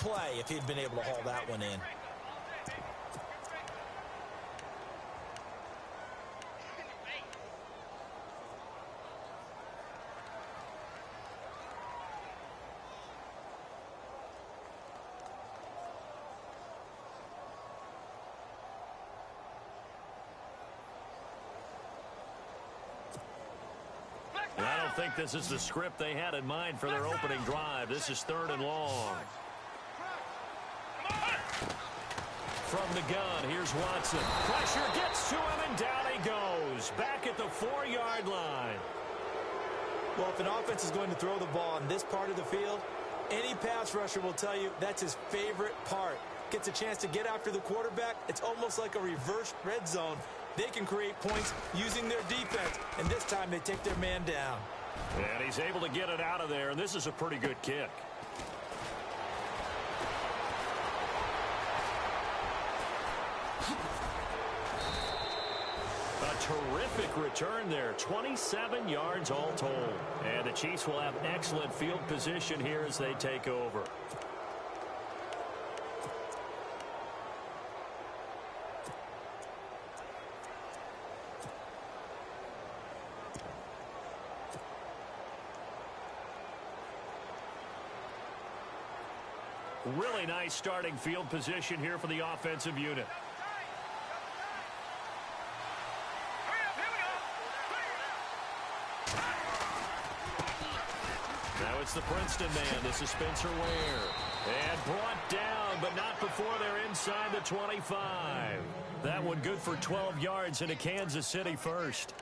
play if he'd been able to haul that one in. I don't think this is the script they had in mind for their opening drive. This is 3rd and long. From the gun, here's Watson. Pressure gets to him, and down he goes. Back at the 4-yard line. Well, if an offense is going to throw the ball on this part of the field, any pass rusher will tell you that's his favorite part. Gets a chance to get after the quarterback. It's almost like a reverse red zone. They can create points using their defense, and this time they take their man down. And he's able to get it out of there, and this is a pretty good kick. A terrific return there, 27 yards all told. And the Chiefs will have excellent field position here as they take over. Really nice starting field position here for the offensive unit. Now it's the Princeton man. This is Spencer Ware. And brought down, but not before they're inside the 25. That one good for 12 yards into Kansas City first.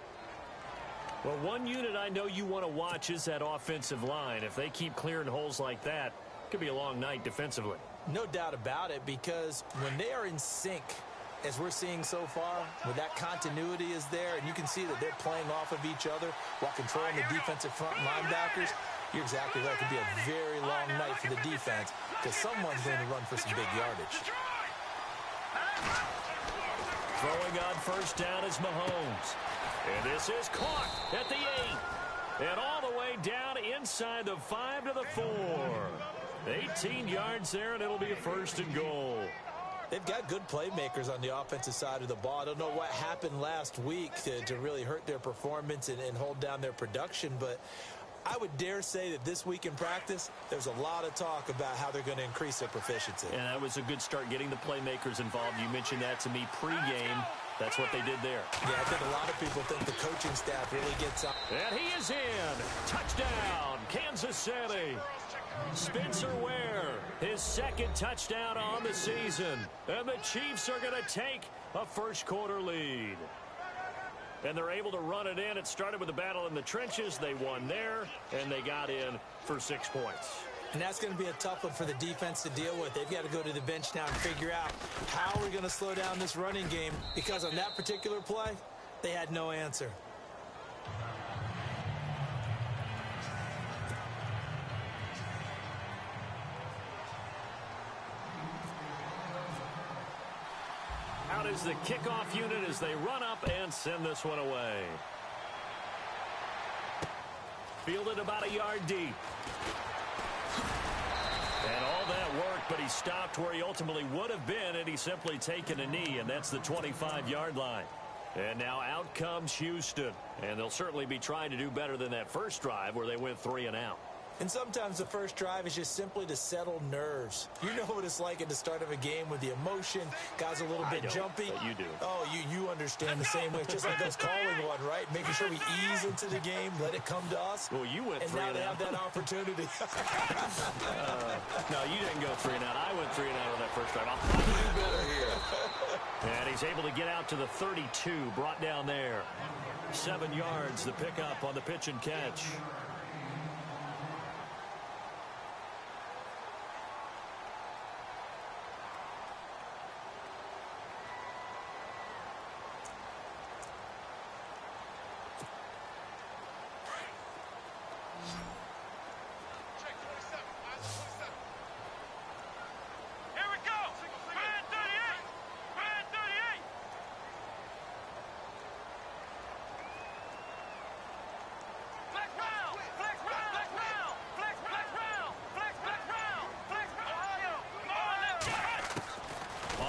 Well, one unit I know you want to watch is that offensive line. If they keep clearing holes like that, could be a long night defensively. No doubt about it, because when they are in sync, as we're seeing so far, when that continuity is there, and you can see that they're playing off of each other while controlling the defensive front linebackers, you're exactly right. It could be a very long night for the defense because someone's going to run for some big yardage. Throwing on first down is Mahomes. And this is caught at the 8. And all the way down inside the 5 to the 4. 18 yards there, and it'll be a 1st and goal. They've got good playmakers on the offensive side of the ball. I don't know what happened last week to really hurt their performance and hold down their production, but I would dare say that this week in practice, there's a lot of talk about how they're going to increase their proficiency. And that was a good start getting the playmakers involved. You mentioned that to me pregame. That's what they did there. Yeah, I think a lot of people think the coaching staff really gets up. And he is in. Touchdown, Kansas City. Spencer Ware, his 2nd touchdown on the season. And the Chiefs are going to take a first-quarter lead. And they're able to run it in. It started with a battle in the trenches. They won there, and they got in for 6 points. And that's going to be a tough one for the defense to deal with. They've got to go to the bench now and figure out how we're going to slow down this running game, because on that particular play, they had no answer. Out is the kickoff unit as they run up and send this one away. Fielded about a yard deep. And all that worked, but he stopped where he ultimately would have been, and he's simply taken a knee, and that's the 25-yard line. And now out comes Houston, and they'll certainly be trying to do better than that first drive where they went 3 and out. And sometimes the first drive is just simply to settle nerves. You know what it's like at the start of a game with the emotion. Guys a little bit jumpy. But you do. Oh, you understand the same way. It's just like us calling one, right? Making sure we ease into the game, let it come to us. Well, you went 3 and out. And now they have that opportunity. No, you didn't go 3 and out. I went 3 and out on that first drive. I'll do better here. And he's able to get out to the 32, brought down there. 7 yards, the pickup on the pitch and catch.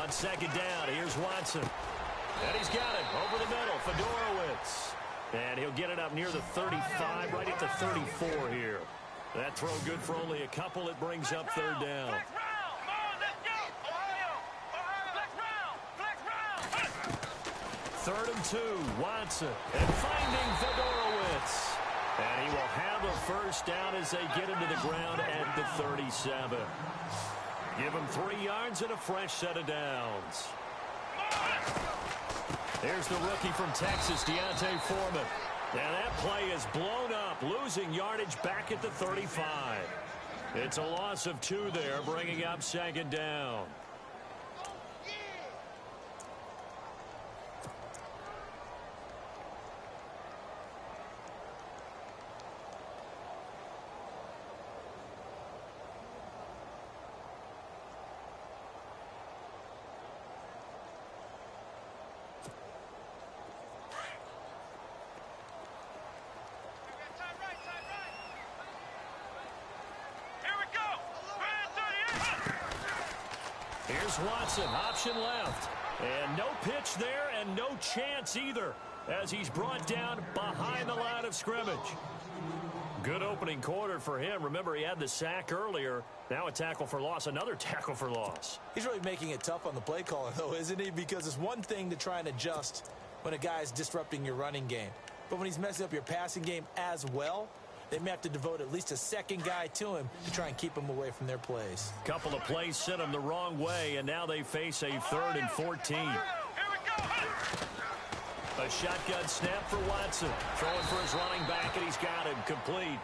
On second down, here's Watson. And he's got it over the middle. Fedorowicz. And he'll get it up near the 35, right at the 34 here. That throw good for only a couple. It brings up third down. Third and 2, Watson. And finding Fedorowicz. And he will have a first down as they get into the ground at the 37. Give him 3 yards and a fresh set of downs. Here's the rookie from Texas, Deontay Foreman. And that play is blown up, losing yardage back at the 35. It's a loss of 2 there, bringing up second down. Here's Watson, option left. And no pitch there and no chance either as he's brought down behind the line of scrimmage. Good opening quarter for him. Remember, he had the sack earlier. Now a tackle for loss, another tackle for loss. He's really making it tough on the play caller, though, isn't he? Because it's one thing to try and adjust when a guy is disrupting your running game. But when he's messing up your passing game as well, they may have to devote at least a second guy to him to try and keep him away from their plays. Couple of plays sent him the wrong way, and now they face a 3rd and 14. A shotgun snap for Watson. Throwing for his running back, and he's got him complete.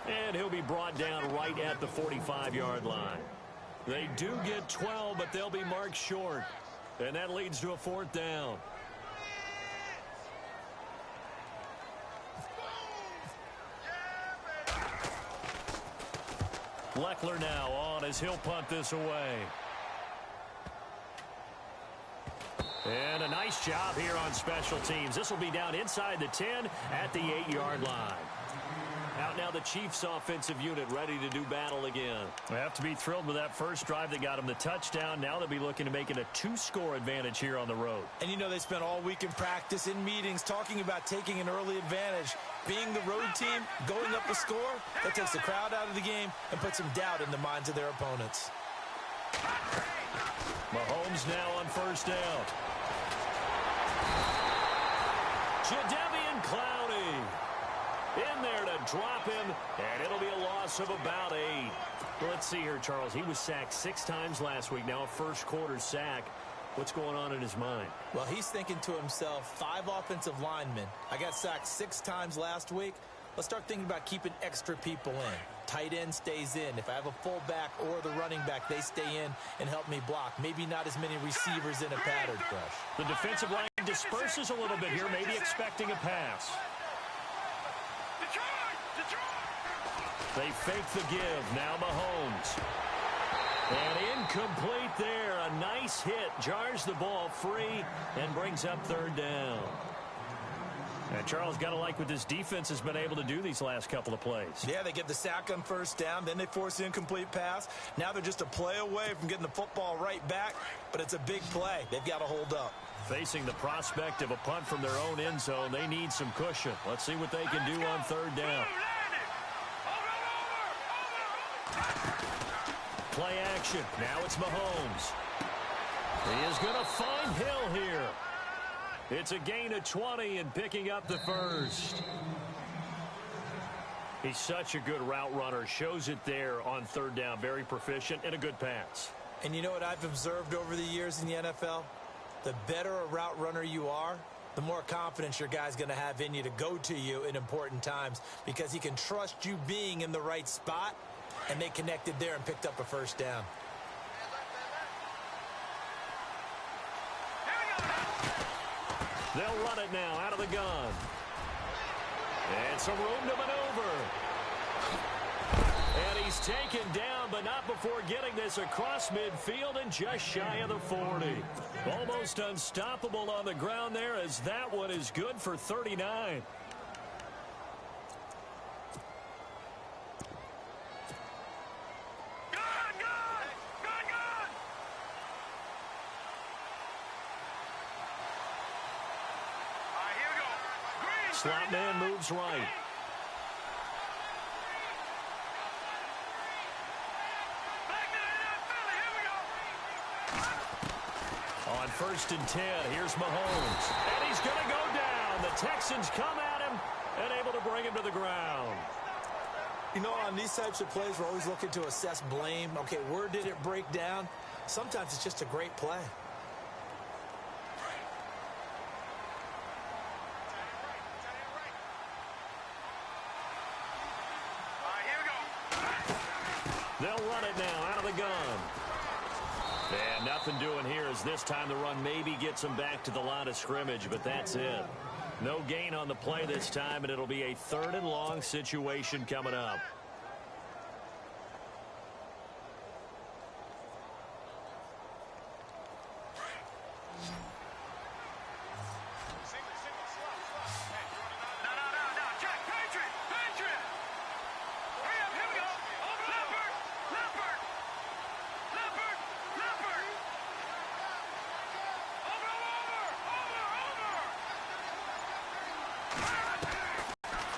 And he'll be brought down right at the 45-yard line. They do get 12, but they'll be marked short. And that leads to a 4th down. Leckler now on as he'll punt this away. And a nice job here on special teams. This will be down inside the 10 at the 8-yard line. Out now the Chiefs offensive unit ready to do battle again. They have to be thrilled with that first drive that got them the touchdown. Now they'll be looking to make it a 2-score advantage here on the road. And you know they spent all week in practice, in meetings, talking about taking an early advantage. Being the road team, going up a score, that takes the crowd out of the game and puts some doubt in the minds of their opponents. Mahomes now on first down. Jadeveon Clowney in there to drop him, and it'll be a loss of about 8. Well, let's see here, Charles. He was sacked 6 times last week. Now a first-quarter sack. What's going on in his mind? Well, he's thinking to himself, 5 offensive linemen. I got sacked 6 times last week. Let's start thinking about keeping extra people in. Tight end stays in. If I have a fullback or the running back, they stay in and help me block. Maybe not as many receivers in a pattern rush. The defensive line disperses a little bit here, maybe expecting a pass. They fake the give. Now Mahomes. And incomplete there. A nice hit. Jars the ball free and brings up 3rd down. And Charles, got to like what this defense has been able to do these last couple of plays. Yeah, they get the sack on first down. Then they force the incomplete pass. Now they're just a play away from getting the football right back. But it's a big play. They've got to hold up. Facing the prospect of a punt from their own end zone, they need some cushion. Let's see what they can do on 3rd down. Play action. Now it's Mahomes. He is going to find Hill here. It's a gain of 20 and picking up the first. He's such a good route runner. Shows it there on 3rd down. Very proficient and a good pass. And you know what I've observed over the years in the NFL? The better a route runner you are, the more confidence your guy's going to have in you to go to you in important times because he can trust you being in the right spot, and they connected there and picked up a first down. They'll run it now out of the gun. And some room to maneuver. And he's taken down, but not before getting this across midfield and just shy of the 40. Almost unstoppable on the ground there as that one is good for 39. Slot man moves right. On 1st and 10, here's Mahomes. And he's going to go down. The Texans come at him and able to bring him to the ground. You know, on these types of plays, we're always looking to assess blame. Okay, where did it break down? Sometimes it's just a great play. They'll run it now out of the gun. And nothing doing here as this time the run maybe gets them back to the line of scrimmage, but that's it. No gain on the play this time, and it'll be a 3rd and long situation coming up.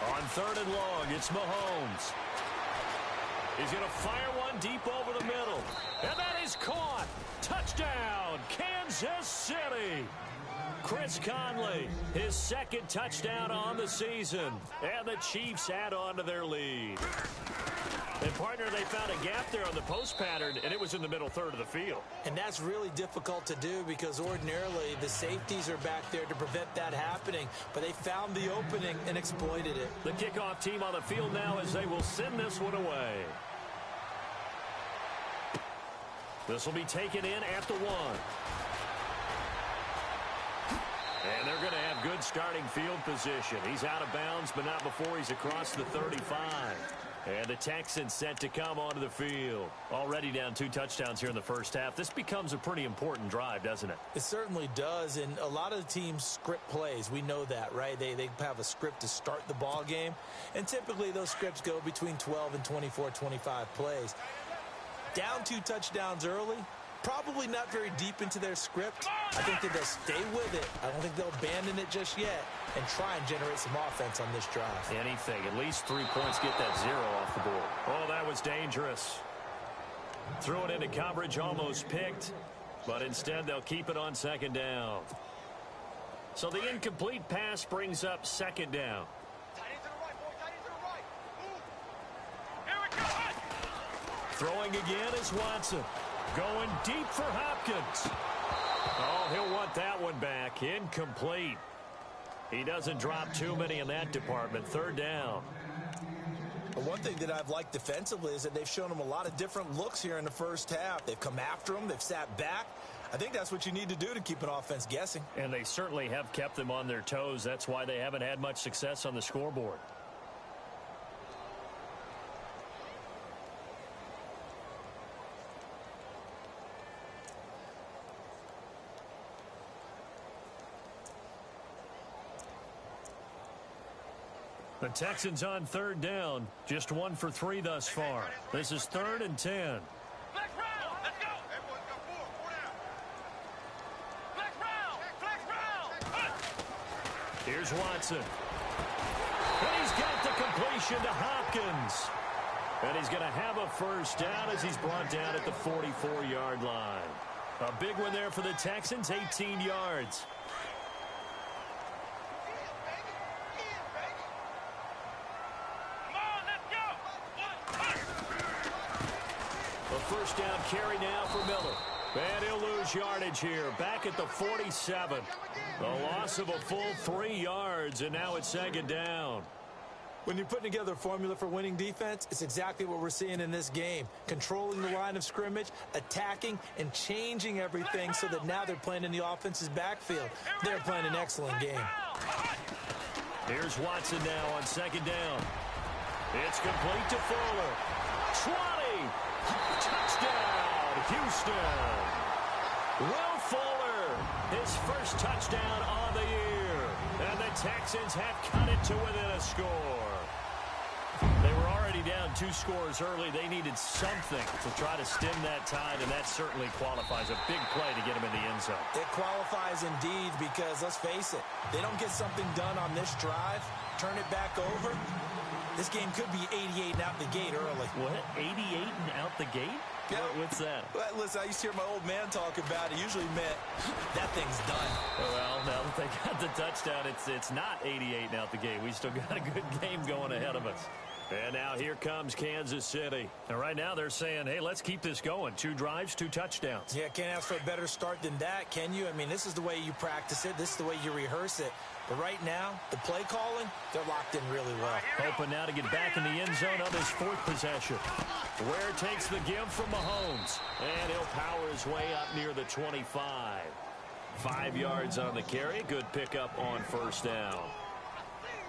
On 3rd and long, it's Mahomes. He's going to fire one deep over the middle. And that is caught. Touchdown, Kansas City. Chris Conley, his 2nd touchdown on the season. And the Chiefs add on to their lead. And, partner, they found a gap there on the post pattern, and it was in the middle 3rd of the field. And that's really difficult to do because ordinarily the safeties are back there to prevent that happening. But they found the opening and exploited it. The kickoff team on the field now as they will send this one away. This will be taken in at the 1. And they're going to have good starting field position. He's out of bounds, but not before he's across the 35. And the Texans set to come onto the field. Already down 2 touchdowns here in the first half. This becomes a pretty important drive, doesn't it? It certainly does, and a lot of the teams script plays. We know that, right? They have a script to start the ball game, and typically those scripts go between 12 and 24, 25 plays. Down 2 touchdowns early, probably not very deep into their script. I think that they'll stay with it. I don't think they'll abandon it just yet and try and generate some offense on this drive. Anything. At least 3 points, get that 0 off the board. Oh, that was dangerous. Threw it into coverage, almost picked, but instead they'll keep it on 2nd down. So the incomplete pass brings up 2nd down. Throwing again is Watson. Going deep for Hopkins. Oh, he'll want that one back. Incomplete. He doesn't drop too many in that department. 3rd down. One thing that I've liked defensively is that they've shown him a lot of different looks here in the first half. They've come after him. They've sat back. I think that's what you need to do to keep an offense guessing. And they certainly have kept them on their toes. That's why they haven't had much success on the scoreboard. The Texans on 3rd down. Just 1 for 3 thus far. This is 3rd and 10. Let's go. Everyone's got 4 down. Flex round. Here's Watson. And he's got the completion to Hopkins. And he's going to have a 1st down as he's brought down at the 44-yard line. A big one there for the Texans, 18 yards. A 1st down carry now for Miller. And he'll lose yardage here. Back at the 47. A loss of a full 3 yards, and now it's 2nd down. When you're putting together a formula for winning defense, it's exactly what we're seeing in this game. Controlling the line of scrimmage, attacking, and changing everything so that now they're playing in the offense's backfield. They're playing an excellent game. Here's Watson now on 2nd down. It's complete to Fuller. 20. Touchdown, Houston. Will Fuller, his 1st touchdown on the year. And the Texans have cut it to within a score. They were already already down 2 scores early. They needed something to try to stem that tide, and that certainly qualifies. A big play to get them in the end zone. It qualifies indeed because, let's face it, they don't get something done on this drive, turn it back over, this game could be 88 and out the gate early. What? 88 and out the gate? Yeah. What's that? Well, listen, I used to hear my old man talk about it. Usually meant that thing's done. Well, now that they got the touchdown, it's not 88 and out the gate. We still got a good game going ahead of us. And now here comes Kansas City. And right now they're saying, hey, let's keep this going. 2 drives, 2 touchdowns. Yeah, can't ask for a better start than that, can you? I mean, this is the way you practice it. This is the way you rehearse it. But right now, the play calling, they're locked in really well. Hoping now to get back in the end zone on his 4th possession. Ware takes the give from Mahomes. And he'll power his way up near the 25. 5 yards on the carry. Good pickup on first down.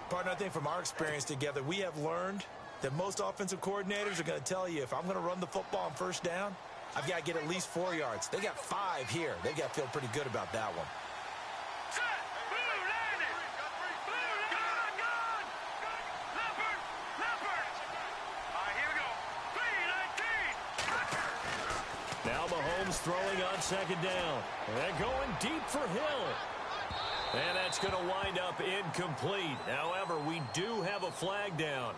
Partner, I think from our experience together, we have learned that most offensive coordinators are going to tell you, if I'm going to run the football on first down, I've got to get at least 4 yards. They got 5 here. They got to feel pretty good about that one. Now Mahomes throwing on second down. And going deep for Hill. And that's going to wind up incomplete. However, we do have a flag down.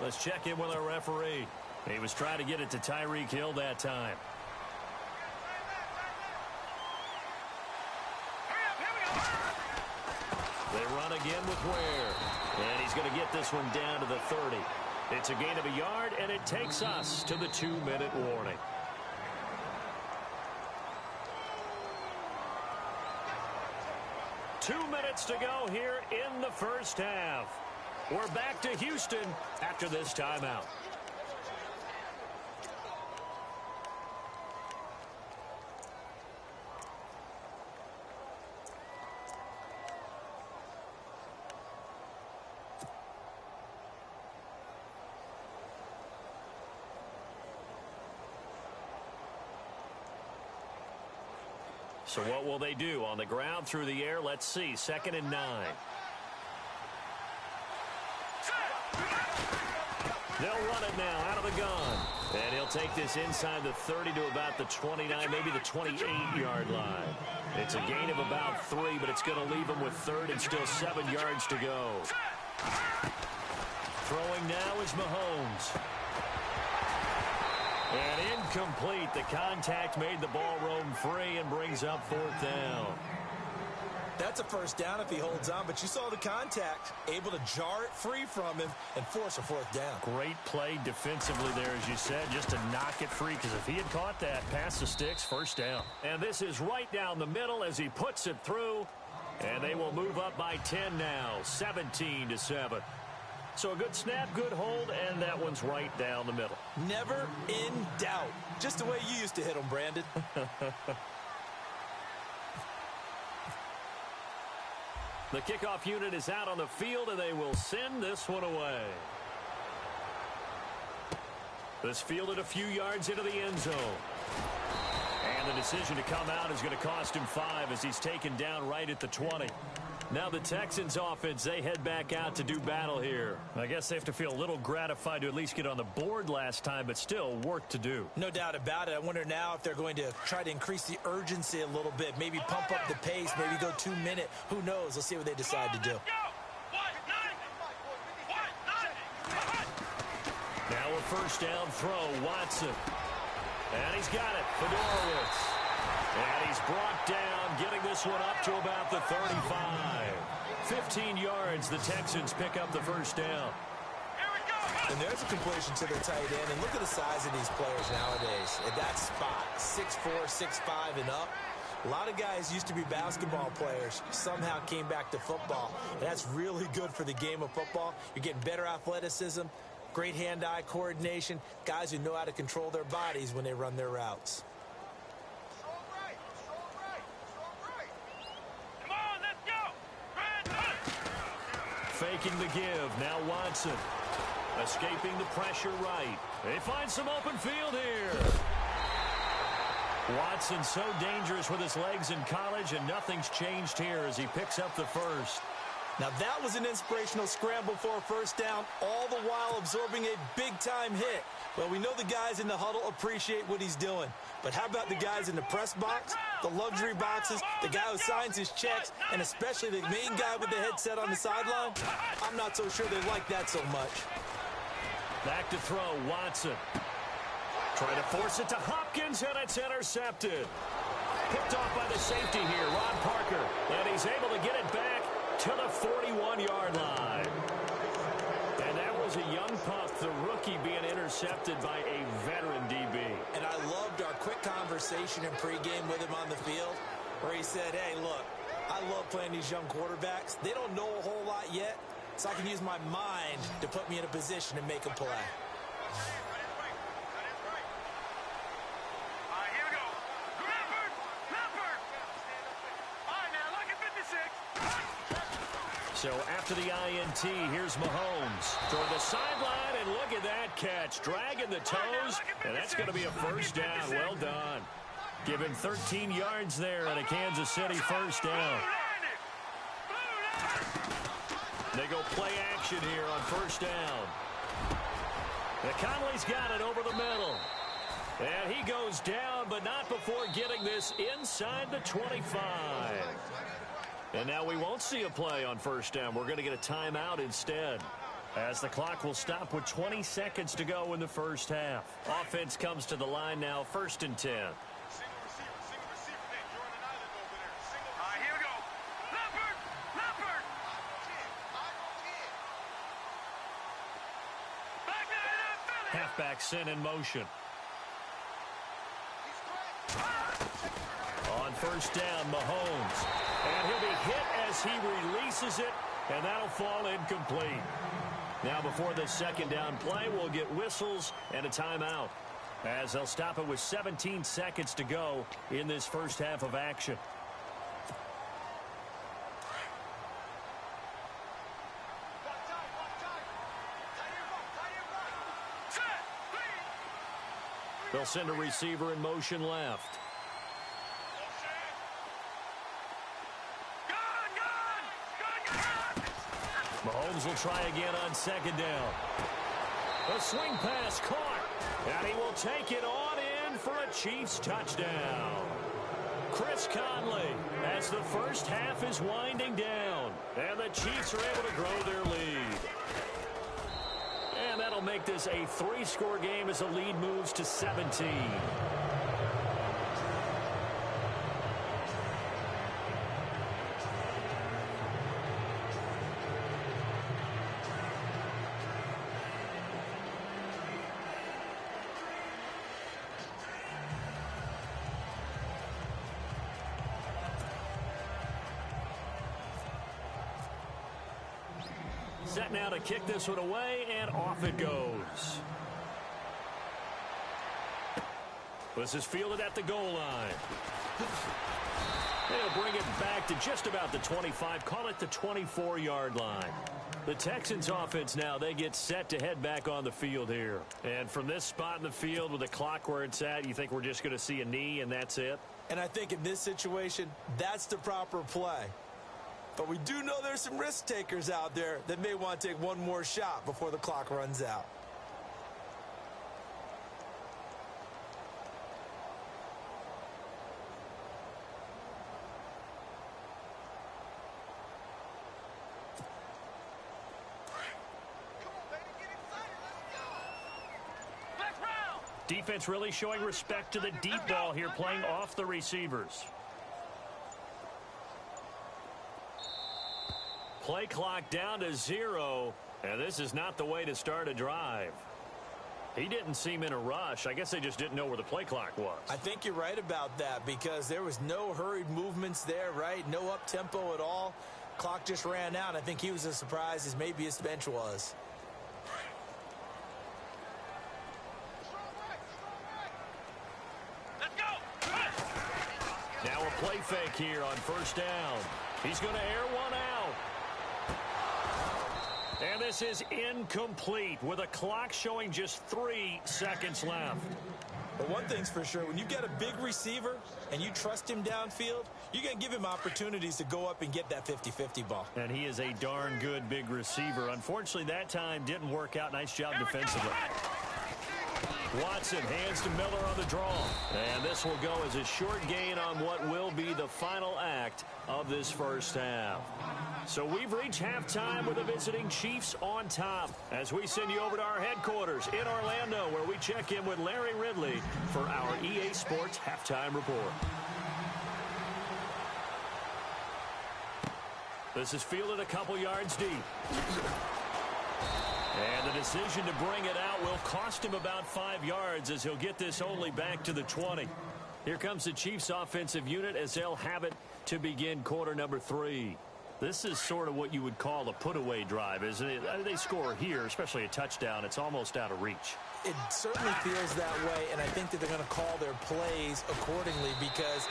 Let's check in with our referee. He was trying to get it to Tyreek Hill that time. They run again with Ware. And he's going to get this one down to the 30. It's a gain of a yard, and it takes us to the 2-minute warning. Two minutes to go here in the first half. We're back to Houston after this timeout. So what will they do? On the ground, through the air, let's see. 2nd and 9. They'll run it now out of the gun. And he'll take this inside the 30 to about the 29, maybe the 28-yard line. It's a gain of about 3, but it's going to leave him with 3rd and still 7 yards to go. Throwing now is Mahomes. And incomplete. The contact made the ball roam free and brings up 4th down. That's a first down if he holds on, but you saw the contact, able to jar it free from him and force a 4th down. Great play defensively there, as you said, just to knock it free, because if he had caught that, past the sticks, first down. And this is right down the middle as he puts it through, and they will move up by 10 now, 17-7. So a good snap, good hold, and that one's right down the middle. Never in doubt. Just the way you used to hit them, Brandon. The kickoff unit is out on the field, and they will send this one away. This fielded a few yards into the end zone. And the decision to come out is going to cost him 5 as he's taken down right at the 20. Now the Texans offense, they head back out to do battle here. I guess they have to feel a little gratified to at least get on the board last time, but still work to do. No doubt about it. I wonder now if they're going to try to increase the urgency a little bit, maybe pump up the pace, maybe go 2-minute. Who knows? Let's see what they decide to do. Now a first down throw, Watson. And he's got it, Fedorowicz. And he's brought down, getting this one up to about the 35. 15 yards, the Texans pick up the first down. And there's a completion to the tight end. And look at the size of these players nowadays. At that spot, 6'4", 6'5", and up. A lot of guys used to be basketball players, somehow came back to football. And that's really good for the game of football. You're getting better athleticism, great hand-eye coordination, guys who know how to control their bodies when they run their routes. Faking the give. Now Watson. Escaping the pressure right. They find some open field here. Watson so dangerous with his legs in college, and nothing's changed here as he picks up the first. Now that was an inspirational scramble for a first down, all the while absorbing a big-time hit. Well, we know the guys in the huddle appreciate what he's doing. But how about the guys in the press box, the luxury boxes, the guy who signs his checks, and especially the main guy with the headset on the sideline? I'm not so sure they like that so much. Back to throw, Watson. Trying to force it to Hopkins, and it's intercepted. Picked off by the safety here, Ron Parker. And he's able to get it back to the 41-yard line. And that was a young pup, the rookie being intercepted by a veteran DB. And I loved our quick conversation in pregame with him on the field where he said, hey, look, I love playing these young quarterbacks. They don't know a whole lot yet, so I can use my mind to put me in a position to make a play. So after the INT, here's Mahomes toward the sideline, and look at that catch. Dragging the toes, and that's going to be a first down. Well done. Give him 13 yards there and a Kansas City first down. They go play action here on first down. And Conley's got it over the middle. And he goes down, but not before getting this inside the 25. And now we won't see a play on first down. We're going to get a timeout instead, as the clock will stop with 20 seconds to go in the first half. Offense comes to the line now, 1st and 10. Single receiver. Hey, you're on an island over there. Here we go. Leopard. Back there, Halfback sent in motion. On first down, Mahomes. And he'll be hit as he releases it, and that'll fall incomplete. Now before the second down play, we'll get whistles and a timeout, as they'll stop it with 17 seconds to go in this first half of action. They'll send a receiver in motion left. Mahomes will try again on second down. A swing pass caught, and he will take it on in for a Chiefs touchdown. Chris Conley, as the first half is winding down, and the Chiefs are able to grow their lead. And that'll make this a 3-score game as the lead moves to 17. Set now to kick this one away, and off it goes. This is fielded at the goal line. They'll bring it back to just about the 25, call it the 24-yard line. The Texans offense now, they get set to head back on the field here. And from this spot in the field with the clock where it's at, you think we're just going to see a knee and that's it? And I think in this situation, that's the proper play. But we do know there's some risk takers out there that may want to take one more shot before the clock runs out. Defense really showing respect to the deep ball here, playing off the receivers. Play clock down to 0, and this is not the way to start a drive. He didn't seem in a rush. I guess they just didn't know where the play clock was. I think you're right about that because there was no hurried movements there, right? No up-tempo at all. Clock just ran out. I think he was as surprised as maybe his bench was. Let's go. Now a play fake here on first down. He's going to air one out. And this is incomplete with a clock showing just 3 seconds left. But one thing's for sure, when you've got a big receiver and you trust him downfield, you're going to give him opportunities to go up and get that 50-50 ball. And he is a darn good big receiver. Unfortunately, that time didn't work out. Nice job defensively. Watson hands to Miller on the draw. And this will go as a short gain on what will be the final act of this first half. So we've reached halftime with the visiting Chiefs on top as we send you over to our headquarters in Orlando, where we check in with Larry Ridley for our EA Sports Halftime Report. This is fielded a couple yards deep. And the decision to bring it out will cost him about 5 yards as he'll get this only back to the 20. Here comes the Chiefs offensive unit as they'll have it to begin quarter number 3. This is sort of what you would call a put-away drive, isn't it? They score here, especially a touchdown. It's almost out of reach. It certainly feels that way, and I think that they're going to call their plays accordingly, because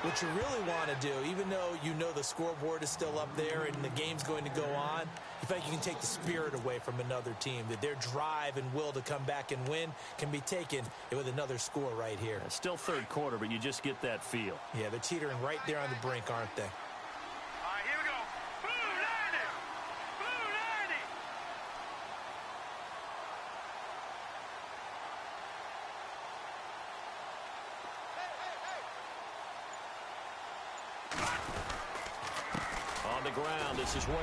what you really want to do, even though you know the scoreboard is still up there and the game's going to go on, you feel like you can take the spirit away from another team, that their drive and will to come back and win can be taken with another score right here. It's still third quarter, but you just get that feel. Yeah, they're teetering right there on the brink, aren't they? Ground, this is Ware,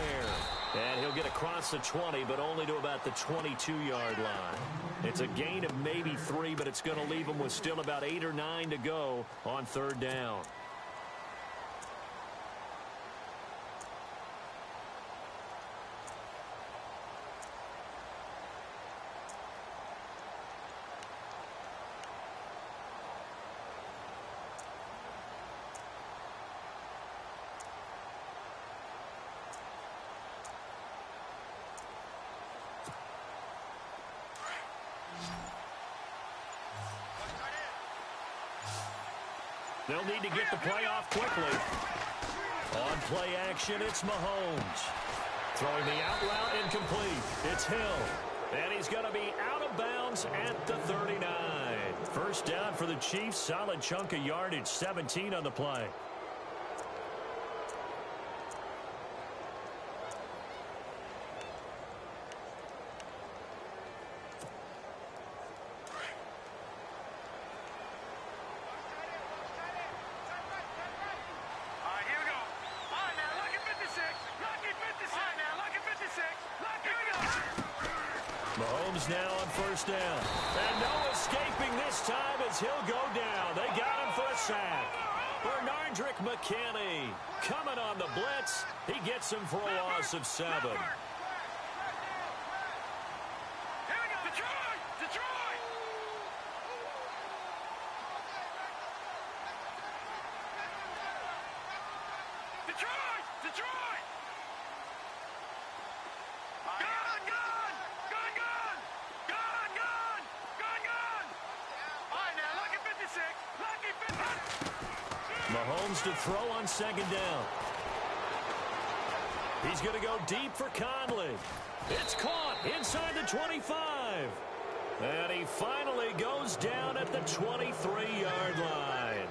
and he'll get across the 20, but only to about the 22-yard line. It's a gain of maybe 3, but it's going to leave him with still about 8 or 9 to go on third down. They'll need to get the play off quickly. On play action, it's Mahomes. Throwing the out route incomplete. It's Hill. And he's going to be out of bounds at the 39. First down for the Chiefs. Solid chunk of yardage. 17 on the play. Mahomes now on first down. And no escaping this time as he'll go down. They got him for a sack. Bernardrick McKinney coming on the blitz. He gets him for a loss of 7. Mahomes to throw on second down. He's going to go deep for Conley. It's caught inside the 25. And he finally goes down at the 23-yard line.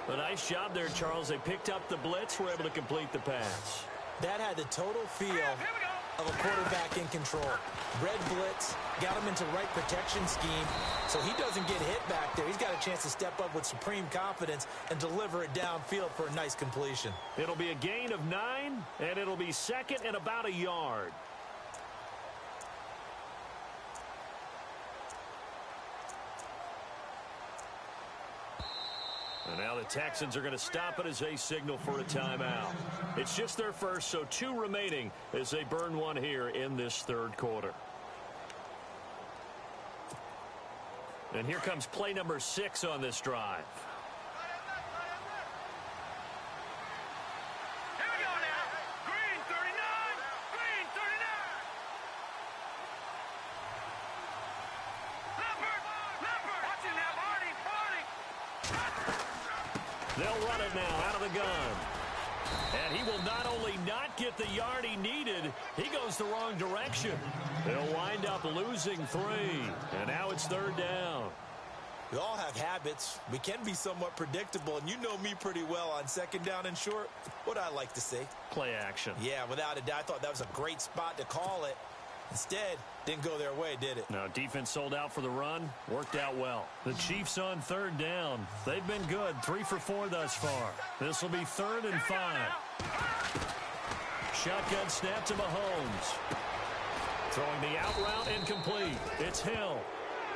A nice job there, Charles. They picked up the blitz, were able to complete the pass. That had the total feel of a quarterback in control. Red blitz, got him into right protection scheme, so he doesn't get hit back there. He's got a chance to step up with supreme confidence and deliver it downfield for a nice completion. It'll be a gain of 9, and it'll be second and about a yard. And now the Texans are going to stop it as they signal for a timeout. It's just their first, so 2 remaining as they burn one here in this third quarter. And here comes play number 6 on this drive. They'll run it now out of the gun. And he will not only not get the yard he needed, he goes the wrong direction. They'll wind up losing 3. And now it's 3rd down. We all have habits. We can be somewhat predictable, and you know me pretty well on 2nd down and short. What I like to see. Play action. Yeah, without a doubt. I thought that was a great spot to call it. Instead, didn't go their way, did it? No, defense sold out for the run. Worked out well. The Chiefs on 3rd down. They've been good. 3 for 4 thus far. This will be 3rd and 5. Shotgun snap to Mahomes. Throwing the out route incomplete. It's Hill.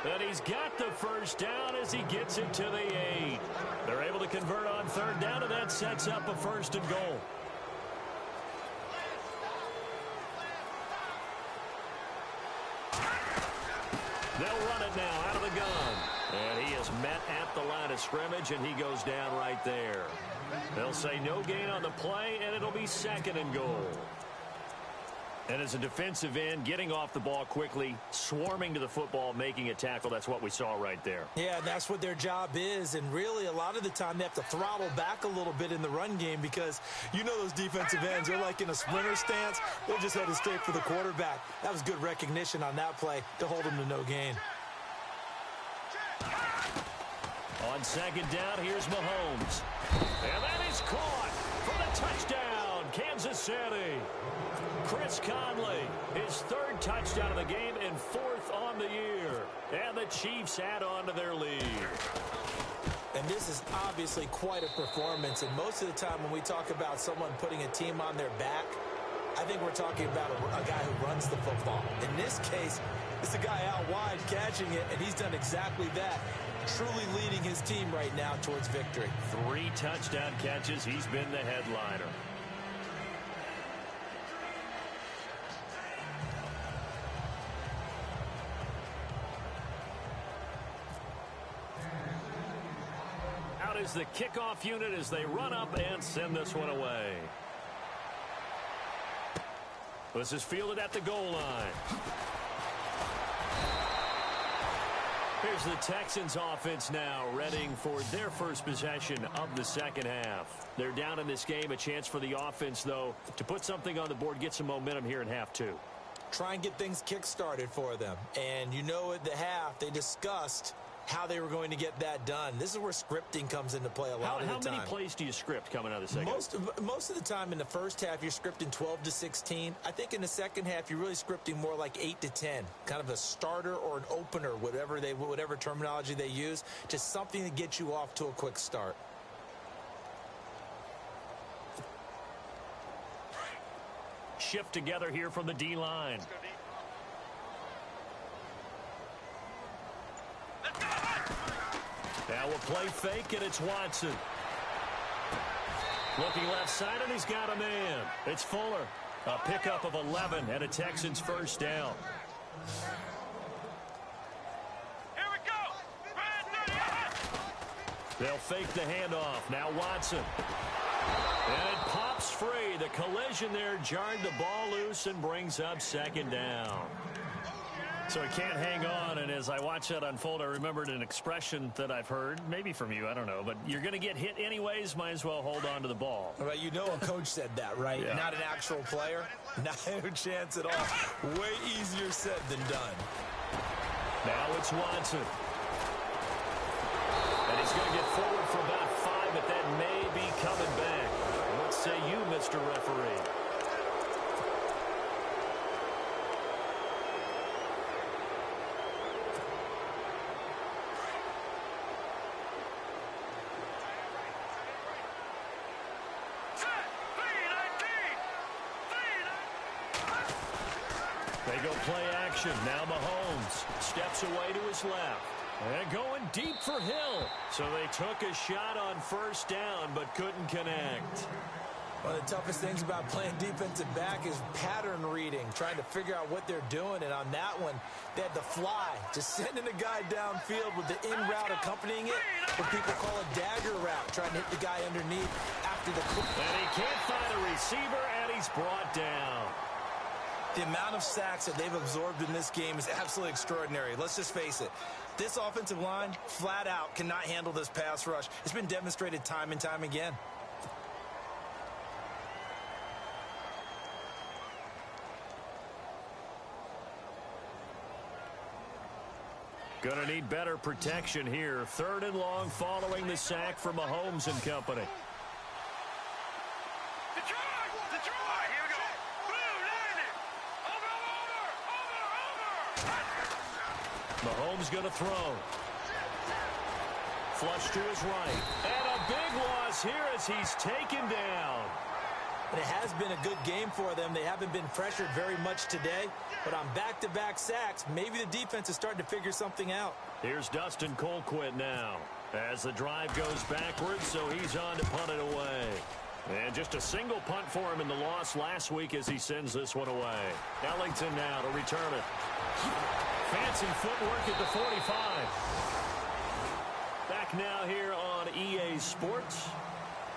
And he's got the 1st down as he gets it to the 8. They're able to convert on 3rd down, and that sets up a 1st and goal. They'll run it now out of the gun. And he is met at the line of scrimmage, and he goes down right there. They'll say no gain on the play, and it'll be 2nd and goal. And as a defensive end, getting off the ball quickly, swarming to the football, making a tackle, that's what we saw right there. Yeah, and that's what their job is. And really, a lot of the time, they have to throttle back a little bit in the run game because you know those defensive ends, they're like in a sprinter stance. They're just headed straight for the quarterback. That was good recognition on that play to hold them to no gain. On 2nd down, here's Mahomes. And that is caught for the touchdown, Kansas City. Chris Conley, his 3rd touchdown of the game and 4th on the year. And the Chiefs add on to their lead. And this is obviously quite a performance. And most of the time when we talk about someone putting a team on their back, I think we're talking about a guy who runs the football. In this case, it's a guy out wide catching it, and he's done exactly that. Truly leading his team right now towards victory. 3 touchdown catches. He's been the headliner. Out is the kickoff unit as they run up and send this one away. This is fielded at the goal line. Here's the Texans offense now, readying for their first possession of the 2nd half. They're down in this game. A chance for the offense, though, to put something on the board, get some momentum here in half 2. Try and get things kick-started for them. And you know at the half, they discussed how they were going to get that done. This is where scripting comes into play a lot of the time. How many plays do you script coming out of the second? Most of the time in the first half, you're scripting 12 to 16. I think in the second half, you're really scripting more like 8 to 10. Kind of a starter or an opener, whatever terminology they use. Just something to get you off to a quick start. Shift together here from the D-line. Now we'll play fake, and it's Watson. Looking left side, and he's got a man. It's Fuller. A pickup of 11 and a Texans 1st down. Here we go. They'll fake the handoff. Now Watson. And it pops free. The collision there jarred the ball loose and brings up 2nd down. So he can't hang on, and as I watch that unfold, I remembered an expression that I've heard, maybe from you, I don't know, but you're going to get hit anyways, might as well hold on to the ball. Well, you know a coach said that, right? Yeah. Not an actual player. Not a chance at all. Way easier said than done. Now it's Watson. And he's going to get forward for about 5, but that may be coming back. What say you, Mr. Referee? They go play action. Now Mahomes steps away to his left. And going deep for Hill. So they took a shot on 1st down, but couldn't connect. One of the toughest things about playing defensive back is pattern reading, trying to figure out what they're doing. And on that one, they had the fly, just sending a guy downfield with the in route accompanying it, what people call a dagger route, trying to hit the guy underneath after the... And he can't find a receiver, and he's brought down. The amount of sacks that they've absorbed in this game is absolutely extraordinary. Let's just face it. This offensive line, flat out, cannot handle this pass rush. It's been demonstrated time and time again. Going to need better protection here. 3rd and long following the sack from Mahomes and company. Detroit, here we go. Blue, landed. Over. Mahomes going to throw. Flush to his right. And a big loss here as he's taken down. And it has been a good game for them. They haven't been pressured very much today. But on back-to-back sacks, maybe the defense is starting to figure something out. Here's Dustin Colquitt now as the drive goes backwards, so he's on to punt it away. And just a single punt for him in the loss last week as he sends this one away. Ellington now to return it. Fancy footwork at the 45. Back now here on EA Sports.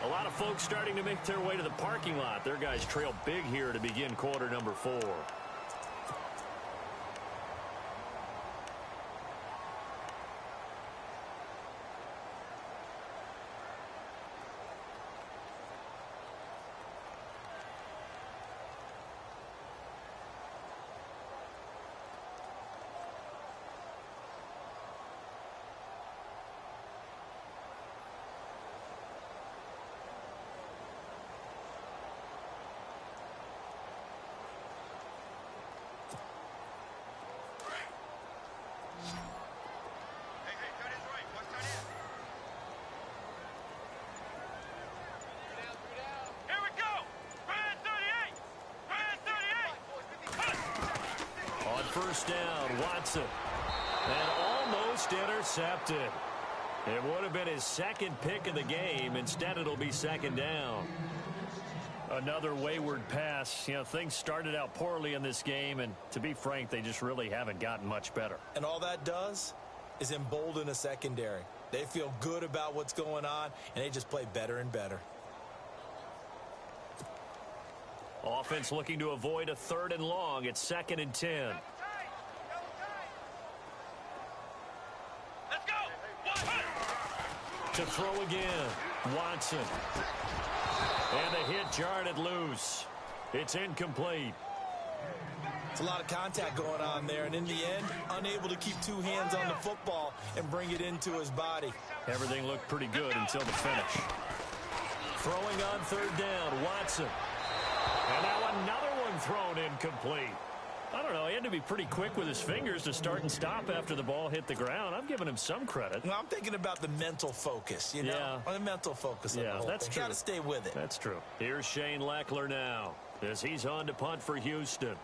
A lot of folks starting to make their way to the parking lot. Their guys trail big here to begin quarter number 4. First down, Watson. And almost intercepted. It would have been his 2nd pick of the game. Instead, it'll be 2nd down. Another wayward pass. You know, things started out poorly in this game, and to be frank, they just really haven't gotten much better. And all that does is embolden a secondary. They feel good about what's going on, and they just play better and better. Offense looking to avoid a 3rd and long. It's 2nd and 10. To throw again, Watson. And the hit jarred it loose. It's incomplete. It's a lot of contact going on there, and in the end, unable to keep 2 hands on the football and bring it into his body. Everything looked pretty good until the finish. Throwing on 3rd down, Watson. And now another one thrown incomplete. I don't know, he had to be pretty quick with his fingers to start and stop after the ball hit the ground. I'm giving him some credit. Well, I'm thinking about the mental focus, you know? Yeah. The mental focus of the whole that's thing. true. Got to stay with it. That's true. Here's Shane Leckler now as he's on to punt for Houston.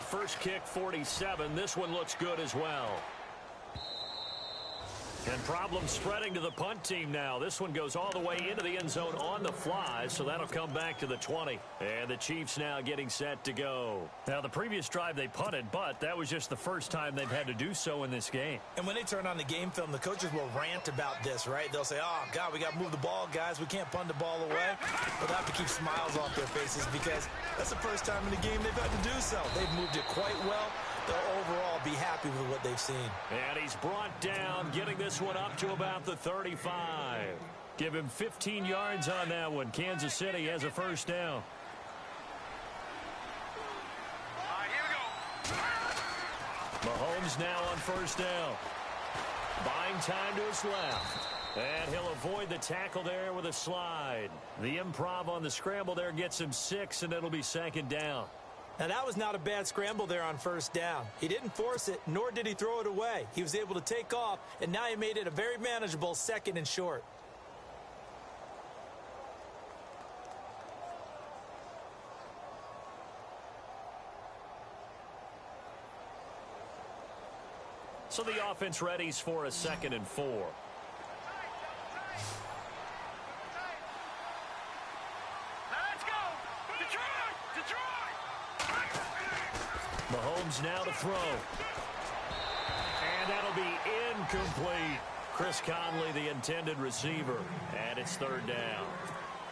First kick, 47. This one looks good as well. And problems spreading to the punt team now. This one goes all the way into the end zone on the fly, so that'll come back to the 20. And the Chiefs now getting set to go. Now, the previous drive they punted, but that was just the first time they've had to do so in this game. And when they turn on the game film, the coaches will rant about this, right? They'll say, oh, God, we got to move the ball, guys. We can't punt the ball away. But they have to keep smiles off their faces because that's the first time in the game they've had to do so. They've moved it quite well. They'll overall be happy with what they've seen. And he's brought down, getting this one up to about the 35. Give him 15 yards on that one. Kansas City has a first down. Here we go. Mahomes now on first down. Buying time to his left. And he'll avoid the tackle there with a slide. The improv on the scramble there gets him 6, and it'll be 2nd down. Now, that was not a bad scramble there on first down. He didn't force it, nor did he throw it away. He was able to take off, and now he made it a very manageable 2nd and short. So the offense readies for a 2nd and 4. Mahomes now to throw. And that'll be incomplete. Chris Conley, the intended receiver. And it's 3rd down.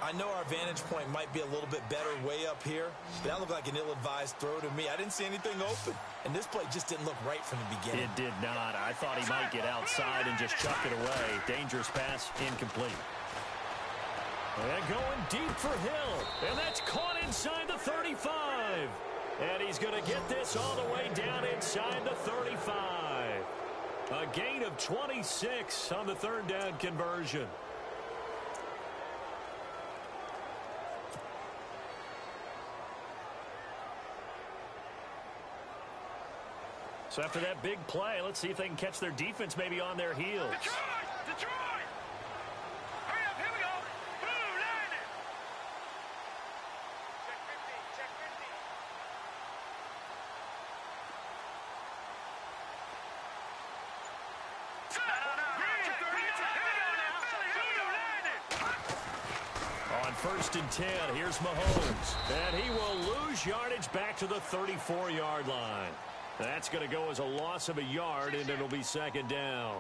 I know our vantage point might be a little bit better way up here, but that looked like an ill-advised throw to me. I didn't see anything open, and this play just didn't look right from the beginning. It did not. I thought he might get outside and just chuck it away. Dangerous pass, incomplete. And going deep for Hill, and that's caught inside the 35. And he's going to get this all the way down inside the 35. A gain of 26 on the third down conversion. So after that big play, let's see if they can catch their defense maybe on their heels. Detroit! Hurry up, here we go. Blue, line it. Check 50, On 1st and 10, here's Mahomes. And he will lose yardage back to the 34-yard line. That's going to go as a loss of a yard, and it'll be second down.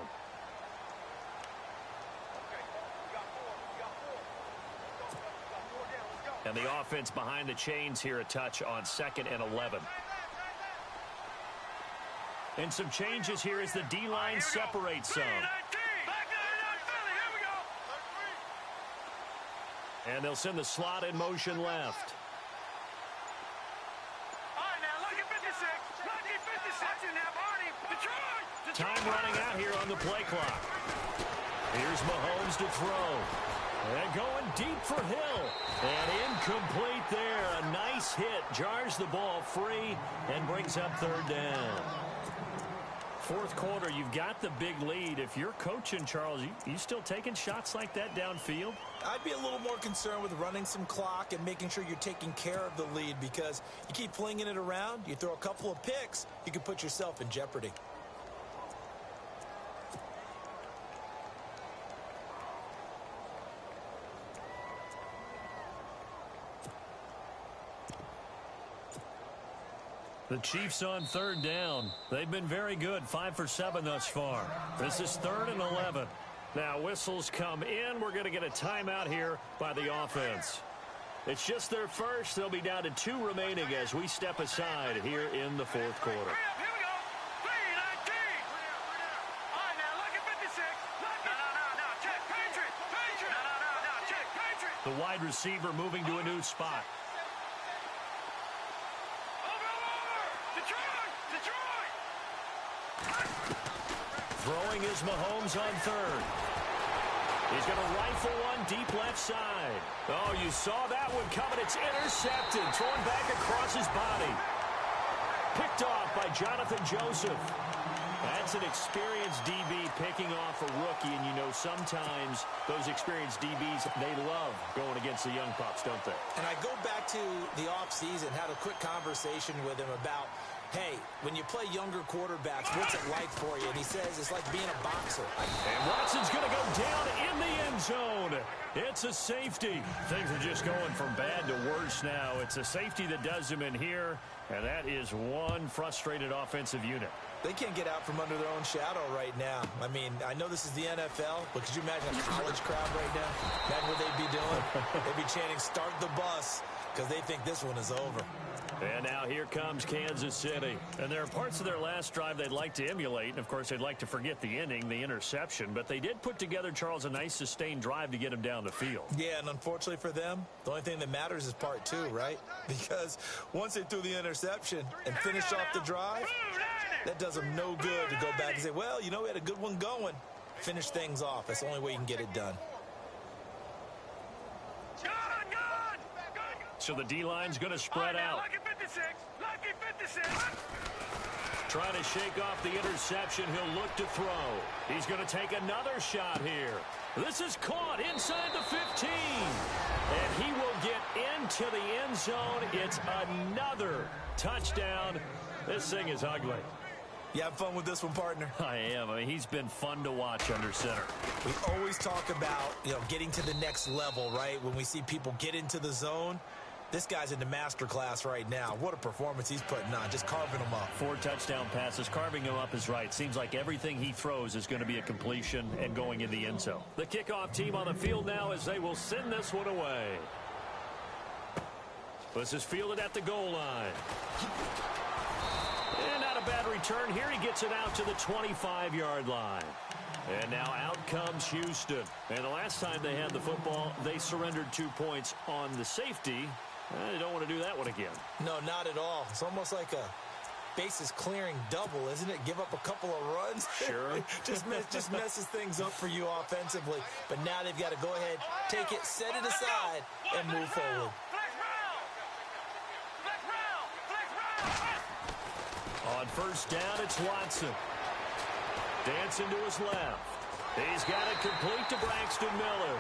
And the offense behind the chains here a touch on 2nd and 11. And some changes here as the D-line separates some. And they'll send the slot in motion left. Time running out here on the play clock. Here's Mahomes to throw. And going deep for Hill. And incomplete there. A nice hit. Jars the ball free and brings up third down. Fourth quarter, you've got the big lead. If you're coaching, Charles, you still taking shots like that downfield? I'd be a little more concerned with running some clock and making sure you're taking care of the lead, because you keep flinging it around, you throw a couple of picks, you can put yourself in jeopardy. The Chiefs on third down. They've been very good, 5 for 7 thus far. This is 3rd and 11. Now whistles come in. We're going to get a timeout here by the offense. It's just their first. They'll be down to 2 remaining as we step aside here in the fourth quarter. The wide receiver moving to a new spot. Throwing is Mahomes on third. He's going to rifle one deep left side. Oh, you saw that one coming. It's intercepted. Thrown back across his body. Picked off by Jonathan Joseph. That's an experienced DB picking off a rookie, and you know sometimes those experienced DBs, they love going against the young pups, don't they? And I go back to the offseason, had a quick conversation with him about, hey, when you play younger quarterbacks, what's it like for you? And he says it's like being a boxer. And Watson's going to go down in the end zone. It's a safety. Things are just going from bad to worse now. It's a safety that does him in here, and that is one frustrated offensive unit. They can't get out from under their own shadow right now. I mean, I know this is the NFL, but could you imagine a college crowd right now? Imagine what they'd be doing. They'd be chanting, "Start the bus," because they think this one is over. And now here comes Kansas City. And there are parts of their last drive they'd like to emulate. And, of course, they'd like to forget the inning, the interception. But they did put together, Charles, a nice sustained drive to get him down the field. Yeah, and unfortunately for them, the only thing that matters is part 2, right? Because once they threw the interception and finished off the drive, that does them no good to go back and say, well, you know, we had a good one going. Finish things off. That's the only way you can get it done. So the D-line's going to spread out. Lucky 56. Lucky 56. Trying to shake off the interception. He'll look to throw. He's going to take another shot here. This is caught inside the 15. And he will get into the end zone. It's another touchdown. This thing is ugly. You have fun with this one, partner? I am. I mean, he's been fun to watch under center. We always talk about, getting to the next level, right? When we see people get into the zone. This guy's in the master class right now. What a performance he's putting on, just carving them up. 4 touchdown passes. Carving him up is right. Seems like everything he throws is going to be a completion and going in the end zone. The kickoff team on the field now as they will send this one away. This is fielded at the goal line. And not a bad return here. He gets it out to the 25-yard line. And now out comes Houston. And the last time they had the football, they surrendered 2 points on the safety. You don't want to do that one again. No, not at all. It's almost like a bases clearing double, isn't it? Give up a couple of runs. Sure. just messes things up for you offensively. But now they've got to go ahead, take it, set it aside, and move forward. On first down, it's Watson. Dancing to his left. He's got it complete to Braxton Miller.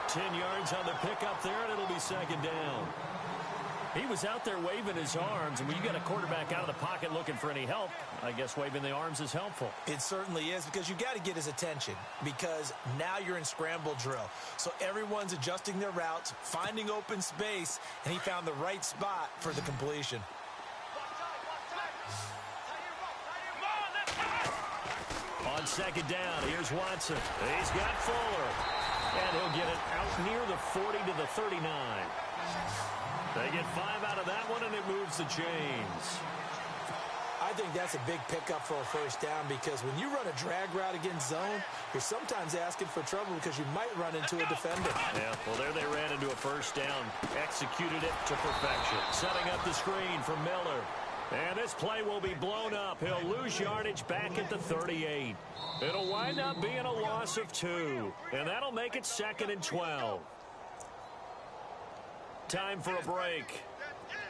10 yards on the pickup there, and it'll be second down. He was out there waving his arms, and when you got a quarterback out of the pocket looking for any help, I guess waving the arms is helpful. It certainly is, because you got to get his attention, because now you're in scramble drill. So everyone's adjusting their routes, finding open space, and he found the right spot for the completion. On second down, here's Watson. He's got Fuller, and he'll get it out near the 40 to the 39. They get 5 out of that one, and it moves the chains. I think that's a big pickup for a first down, because when you run a drag route against zone, you're sometimes asking for trouble because you might run into a defender. Yeah, well, there they ran into a first down. Executed it to perfection. Setting up the screen for Miller. And this play will be blown up. He'll lose yardage back at the 38. It'll wind up being a loss of 2. And that'll make it 2nd and 12. Time for a break.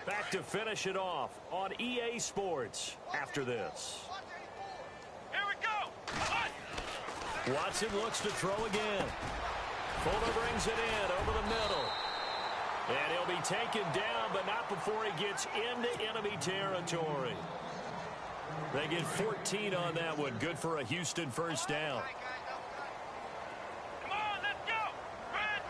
Back to finish it off on EA Sports after this. Here we go. Watson looks to throw again. Fuller brings it in over the middle. And he'll be taken down, but not before he gets into enemy territory. They get 14 on that one. Good for a Houston first down. Come on, let's go. Red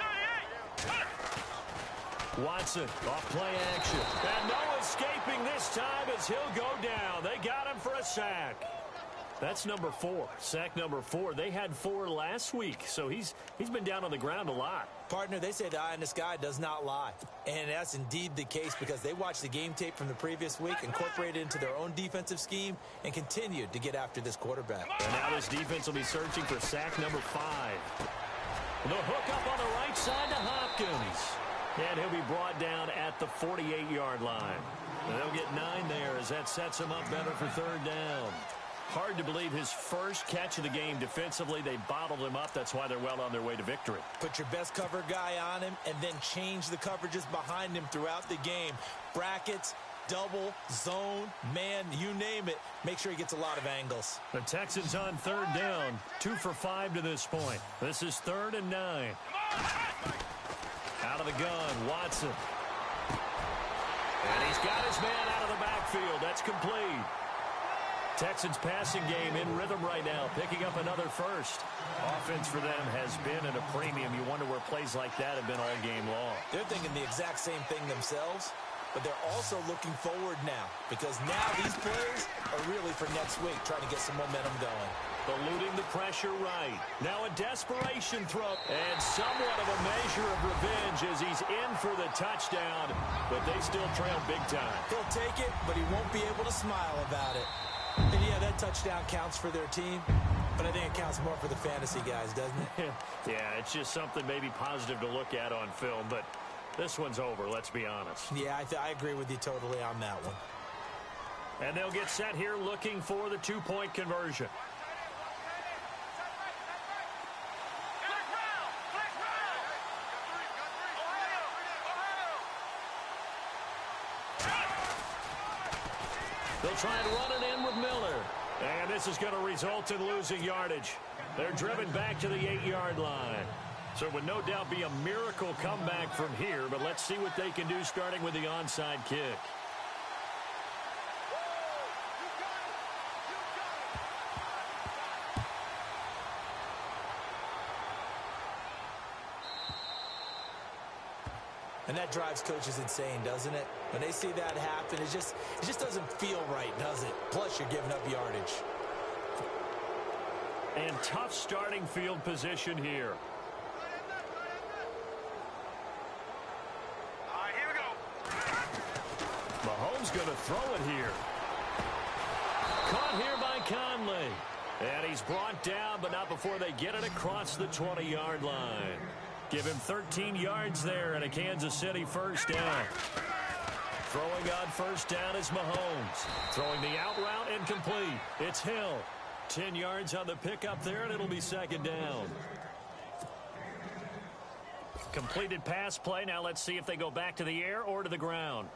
38. Watson off play action. And no escaping this time as he'll go down. They got him for a sack. That's number 4. Sack number 4. They had 4 last week, so he's been down on the ground a lot. Partner, they say the eye in the sky does not lie. And that's indeed the case, because they watched the game tape from the previous week, incorporated it into their own defensive scheme, and continued to get after this quarterback. And now this defense will be searching for sack number 5. The hook up on the right side to Hopkins. And he'll be brought down at the 48-yard line. And they'll get 9 there as that sets him up better for third down. Hard to believe his first catch of the game defensively. They bottled him up. That's why they're well on their way to victory. Put your best cover guy on him and then change the coverages behind him throughout the game. Brackets, double, zone, man, you name it. Make sure he gets a lot of angles. The Texans on third down. 2 for 5 to this point. This is 3rd and 9. Out of the gun, Watson. And he's got his man out of the backfield. That's complete. Texans passing game in rhythm right now, picking up another first. Offense for them has been at a premium. You wonder where plays like that have been all game long. They're thinking the exact same thing themselves, but they're also looking forward now, because now these plays are really for next week, trying to get some momentum going. Eluding the pressure right. Now a desperation throw. And somewhat of a measure of revenge as he's in for the touchdown, but they still trail big time. He'll take it, but he won't be able to smile about it. And yeah, that touchdown counts for their team, but I think it counts more for the fantasy guys, doesn't it? Yeah, it's just something maybe positive to look at on film, but this one's over, let's be honest. Yeah, I agree with you totally on that one. And they'll get set here looking for the 2-point conversion. They'll try and run it in with Miller. And this is going to result in losing yardage. They're driven back to the 8-yard line. So it would no doubt be a miracle comeback from here, but let's see what they can do starting with the onside kick. And that drives coaches insane, doesn't it? When they see that happen, it just doesn't feel right, does it? Plus, you're giving up yardage. And tough starting field position here. All right, here we go. Mahomes going to throw it here. Caught here by Conley. And he's brought down, but not before they get it across the 20-yard line. Give him 13 yards there and a Kansas City first down. Throwing on first down is Mahomes. Throwing the out route incomplete. It's Hill. 10 yards on the pickup there, and it'll be second down. Completed pass play. Now let's see if they go back to the air or to the ground.